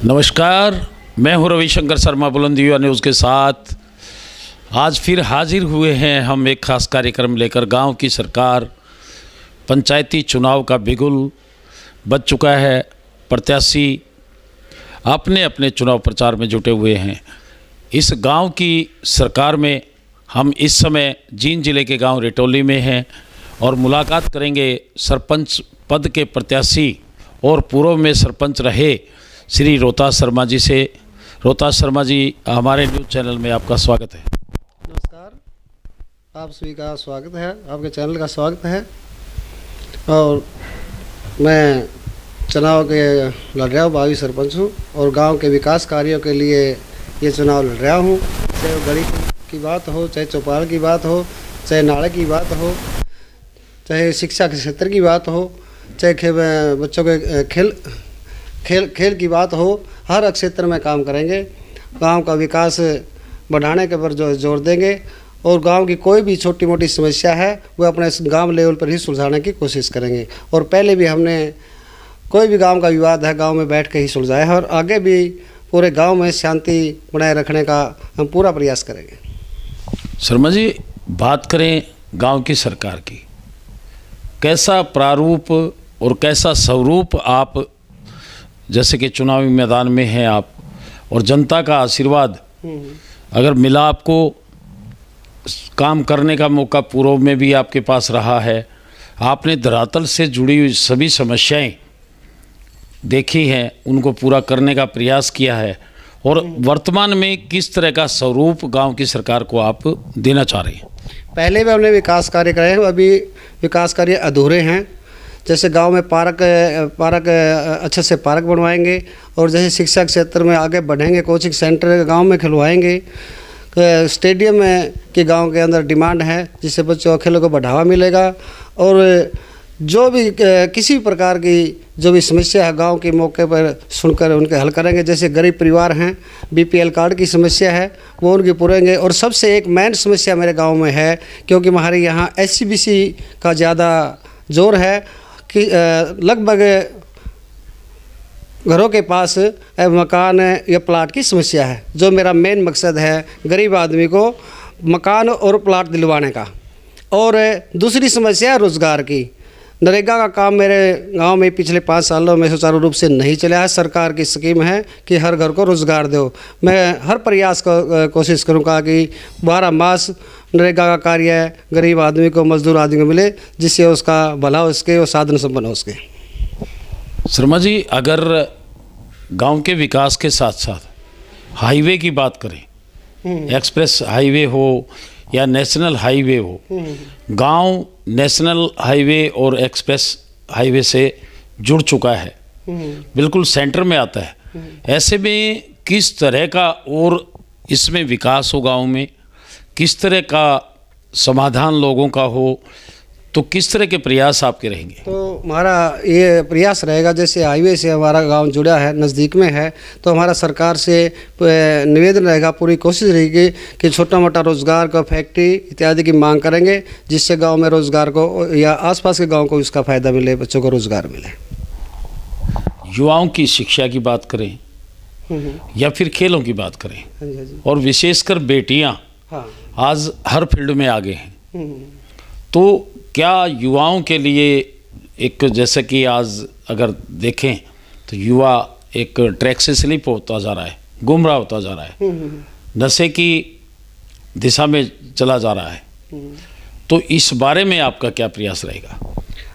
नमस्कार, मैं हूं रविशंकर शर्मा बुलंदीयुवा न्यूज़ के साथ। आज फिर हाजिर हुए हैं हम एक खास कार्यक्रम लेकर। गांव की सरकार, पंचायती चुनाव का बिगुल बज चुका है। प्रत्याशी अपने अपने चुनाव प्रचार में जुटे हुए हैं। इस गांव की सरकार में हम इस समय जींद जिले के गांव रेटोली में हैं और मुलाकात करेंगे सरपंच पद के प्रत्याशी और पूर्व में सरपंच रहे श्री रोहतास शर्मा जी से। रोहतास शर्मा जी, हमारे न्यूज़ चैनल में आपका स्वागत है। नमस्कार, आप सभी का स्वागत है, आपके चैनल का स्वागत है। और मैं चुनाव के लड़ रहा हूँ, भावी सरपंच हूँ और गांव के विकास कार्यों के लिए ये चुनाव लड़ रहा हूँ। चाहे वो गली की बात हो, चाहे चौपाल की बात हो, चाहे नाले की बात हो, चाहे शिक्षा के क्षेत्र की बात हो, चाहे बच्चों के खेल की बात हो, हर क्षेत्र में काम करेंगे। गांव का विकास बढ़ाने के पर जोर देंगे और गांव की कोई भी छोटी मोटी समस्या है वो अपने गांव लेवल पर ही सुलझाने की कोशिश करेंगे। और पहले भी हमने कोई भी गांव का विवाद है गांव में बैठ के ही सुलझाया है और आगे भी पूरे गांव में शांति बनाए रखने का हम पूरा प्रयास करेंगे। शर्मा जी, बात करें गांव की सरकार की, कैसा प्रारूप और कैसा स्वरूप, आप जैसे कि चुनावी मैदान में हैं आप और जनता का आशीर्वाद अगर मिला, आपको काम करने का मौका पूर्व में भी आपके पास रहा है, आपने धरातल से जुड़ी हुई सभी समस्याएं देखी हैं, उनको पूरा करने का प्रयास किया है और वर्तमान में किस तरह का स्वरूप गांव की सरकार को आप देना चाह रहे हैं? पहले भी हमने विकास कार्य करे हैं, अभी विकास कार्य अधूरे हैं। जैसे गांव में पार्क अच्छे से पार्क बनवाएंगे और जैसे शिक्षा क्षेत्र में आगे बढ़ेंगे, कोचिंग सेंटर गांव में खुलवाएंगे, स्टेडियम में कि गांव के अंदर डिमांड है जिससे बच्चों खेलों को बढ़ावा मिलेगा। और जो भी किसी प्रकार की जो भी समस्या है गांव के मौके पर सुनकर उनके हल करेंगे। जैसे गरीब परिवार हैं, बीपीएल कार्ड की समस्या है वो उनकी पूरेंगे। और सबसे एक मेन समस्या मेरे गांव में है, क्योंकि हमारे यहाँ एससीबीसी का ज़्यादा जोर है कि लगभग घरों के पास मकान या प्लाट की समस्या है। जो मेरा मेन मकसद है गरीब आदमी को मकान और प्लाट दिलवाने का। और दूसरी समस्या है रोज़गार की। नरेगा का काम मेरे गांव में पिछले 5 सालों में सुचारू रूप से नहीं चला है। सरकार की स्कीम है कि हर घर को रोज़गार दो। मैं हर प्रयास कोशिश करूंगा कि 12 मास नरेगा का कार्य गरीब आदमी को, मजदूर आदमी को मिले, जिससे उसका भला हो सके और साधन संपन्न हो सके। शर्मा जी, अगर गांव के विकास के साथ साथ हाईवे की बात करें, एक्सप्रेस हाईवे हो या नेशनल हाईवे हो, गांव नेशनल हाईवे और एक्सप्रेस हाईवे से जुड़ चुका है, बिल्कुल सेंटर में आता है। ऐसे में किस तरह का और इसमें विकास हो, गांव में किस तरह का समाधान लोगों का हो, तो किस तरह के प्रयास आपके रहेंगे? तो हमारा ये प्रयास रहेगा, जैसे हाईवे से हमारा गांव जुड़ा है, नज़दीक में है, तो हमारा सरकार से निवेदन रहेगा, पूरी कोशिश रहेगी कि छोटा मोटा रोज़गार का फैक्ट्री इत्यादि की मांग करेंगे, जिससे गांव में रोज़गार को या आसपास के गांव को इसका फ़ायदा मिले, बच्चों को रोज़गार मिले। युवाओं की शिक्षा की बात करें या फिर खेलों की बात करें, और विशेषकर बेटियाँ आज हर फील्ड में आगे हैं, तो क्या युवाओं के लिए एक, जैसे कि आज अगर देखें तो युवा एक ट्रैक से स्लिप होता जा रहा है, गुमराह होता जा रहा है, नशे की दिशा में चला जा रहा है, तो इस बारे में आपका क्या प्रयास रहेगा?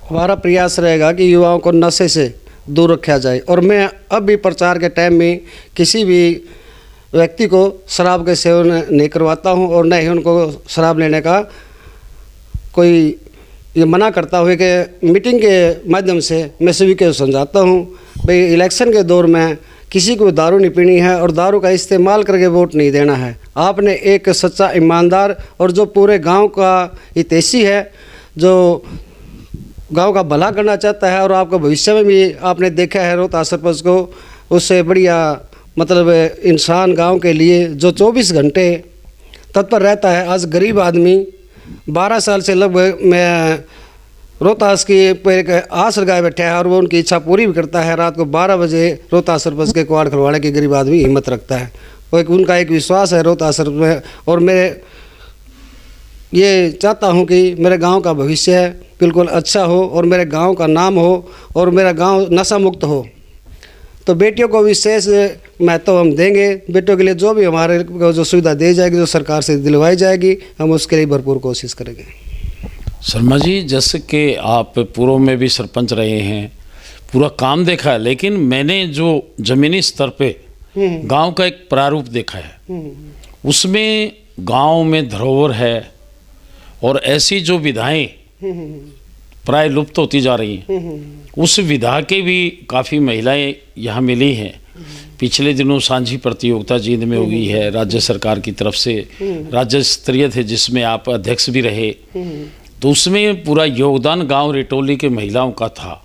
हमारा प्रयास रहेगा कि युवाओं को नशे से दूर रखा जाए। और मैं अब भी प्रचार के टाइम में किसी भी व्यक्ति को शराब के सेवन नहीं करवाता हूं और न ही उनको शराब लेने का कोई ये मना करता हुए कि मीटिंग के माध्यम से मैं सभी को समझाता हूं, भाई इलेक्शन के दौर में किसी को दारू नहीं पीनी है और दारू का इस्तेमाल करके वोट नहीं देना है। आपने एक सच्चा ईमानदार और जो पूरे गांव का हितैषी है, जो गांव का भला करना चाहता है और आपका भविष्य में भी आपने देखा है रोहतास सरपंच को, उससे बढ़िया मतलब इंसान गांव के लिए जो 24 घंटे तत्पर रहता है। आज गरीब आदमी 12 साल से लगभग मैं रोहतास की पर एक आस लगाए बैठे हैं और वो उनकी इच्छा पूरी भी करता है। रात को 12 बजे रोहतास सरपंच के कुआड़ खुलवाने की गरीब आदमी हिम्मत रखता है। वो उनका एक विश्वास है रोहतास सरपंच में। और मैं ये चाहता हूँ कि मेरे गांव का भविष्य बिल्कुल अच्छा हो और मेरे गांव का नाम हो और मेरा गांव नशा मुक्त हो। तो बेटियों को विशेष महत्व हम देंगे। बेटियों के लिए जो भी हमारे को जो सुविधा दी जाएगी, जो सरकार से दिलवाई जाएगी, हम उसके लिए भरपूर कोशिश करेंगे। शर्मा जी, जैसे कि आप पूर्व में भी सरपंच रहे हैं, पूरा काम देखा है, लेकिन मैंने जो ज़मीनी स्तर पे गांव का एक प्रारूप देखा है, उसमें गांव में धरोहर है और ऐसी जो विधाएं प्राय लुप्त होती जा रही हैं, उस विधा के भी काफ़ी महिलाएं यहाँ मिली हैं। पिछले दिनों सांझी प्रतियोगिता जींद में हुई है राज्य सरकार की तरफ से, राज्य स्तरीय थे जिसमें आप अध्यक्ष भी रहे। तो उसमें पूरा योगदान गांव रेटोली के महिलाओं का था।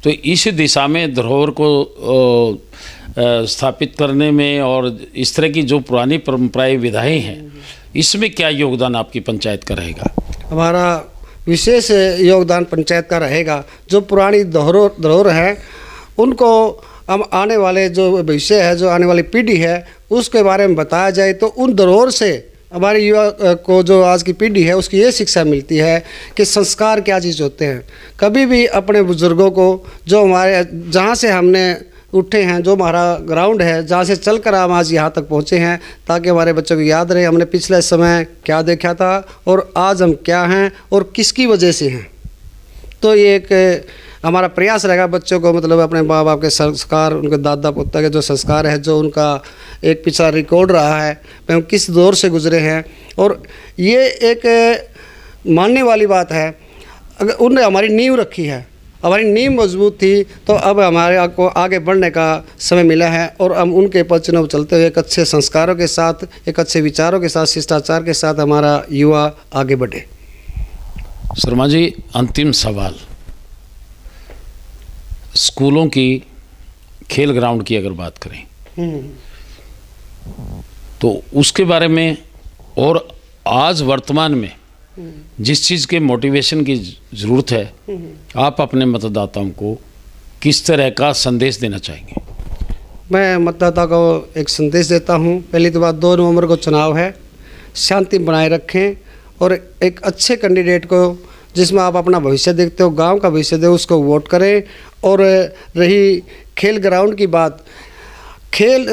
तो इस दिशा में धरोहर को स्थापित करने में और इस तरह की जो पुरानी परंपराएं विधाएं हैं, इसमें क्या योगदान आपकी पंचायत का रहेगा? हमारा विशेष योगदान पंचायत का रहेगा। जो पुरानी धरोहर है उनको हम आने वाले जो भविष्य है, जो आने वाली पीढ़ी है, उसके बारे में बताया जाए तो उन धरोहर से हमारे युवा को, जो आज की पीढ़ी है, उसकी ये शिक्षा मिलती है कि संस्कार क्या चीज़ होते हैं। कभी भी अपने बुज़ुर्गों को, जो हमारे जहाँ से हमने उठे हैं, जो हमारा ग्राउंड है, जहाँ से चलकर हम आज यहाँ तक पहुँचे हैं, ताकि हमारे बच्चों को याद रहे हमने पिछले समय क्या देखा था और आज हम क्या हैं और किसकी वजह से हैं। तो ये एक हमारा प्रयास रहेगा बच्चों को, मतलब अपने माँ बाप के संस्कार, उनके दादा पोता के जो संस्कार है, जो उनका एक पिछला रिकॉर्ड रहा है, हम किस दौर से गुजरे हैं। और ये एक मानने वाली बात है, अगर उनने हमारी नींव रखी है, हमारी नींव मजबूत थी, तो अब हमारे को आगे बढ़ने का समय मिला है और हम उनके पचनों चलते हुए एक अच्छे संस्कारों के साथ, एक अच्छे विचारों के साथ, शिष्टाचार के साथ हमारा युवा आगे बढ़े। शर्मा जी, अंतिम सवाल, स्कूलों की खेल ग्राउंड की अगर बात करें तो उसके बारे में, और आज वर्तमान में जिस चीज़ के मोटिवेशन की ज़रूरत है, आप अपने मतदाताओं को किस तरह का संदेश देना चाहेंगे? मैं मतदाता को एक संदेश देता हूं। पहली तो बात, 2 नवंबर को चुनाव है, शांति बनाए रखें और एक अच्छे कैंडिडेट को, जिसमें आप अपना भविष्य देखते हो, गांव का भविष्य दे, उसको वोट करें। और रही खेल ग्राउंड की बात, खेल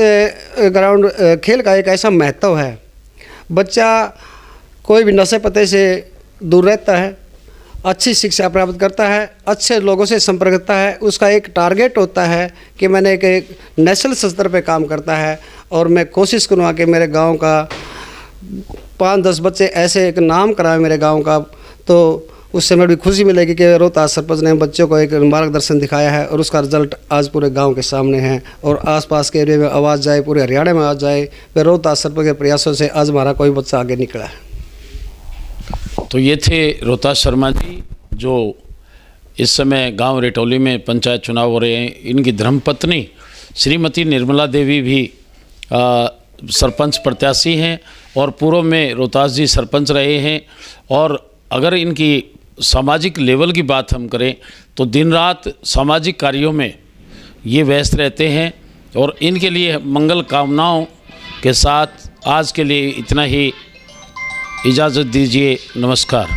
का एक ऐसा महत्व है, बच्चा कोई भी नशे पते से दूर रहता है, अच्छी शिक्षा प्राप्त करता है, अच्छे लोगों से संपर्क करता है, उसका एक टारगेट होता है कि मैंने एक नेशनल स्तर पे काम करता है और मैं कोशिश करूँगा कि मेरे गांव का 5-10 बच्चे ऐसे एक नाम कराए मेरे गांव का। तो उससे मेरी खुशी मिलेगी कि रोहतास सरपंच ने बच्चों को एक मार्गदर्शन दिखाया है और उसका रिजल्ट आज पूरे गांव के सामने है और आसपास के एरिया में आवाज़ जाए, पूरे हरियाणा में आवाज़ जाए, वे रोहतास सरपंच के प्रयासों से आज हमारा कोई बच्चा आगे निकला है। तो ये थे रोहतास शर्मा जी, जो इस समय गांव रेटोली में पंचायत चुनाव हो रहे हैं। इनकी धर्मपत्नी श्रीमती निर्मला देवी भी सरपंच प्रत्याशी हैं और पूर्व में रोहतास जी सरपंच रहे हैं। और अगर इनकी सामाजिक लेवल की बात हम करें तो दिन रात सामाजिक कार्यों में ये व्यस्त रहते हैं। और इनके लिए मंगल कामनाओं के साथ आज के लिए इतना ही, इजाज़त दीजिए। नमस्कार।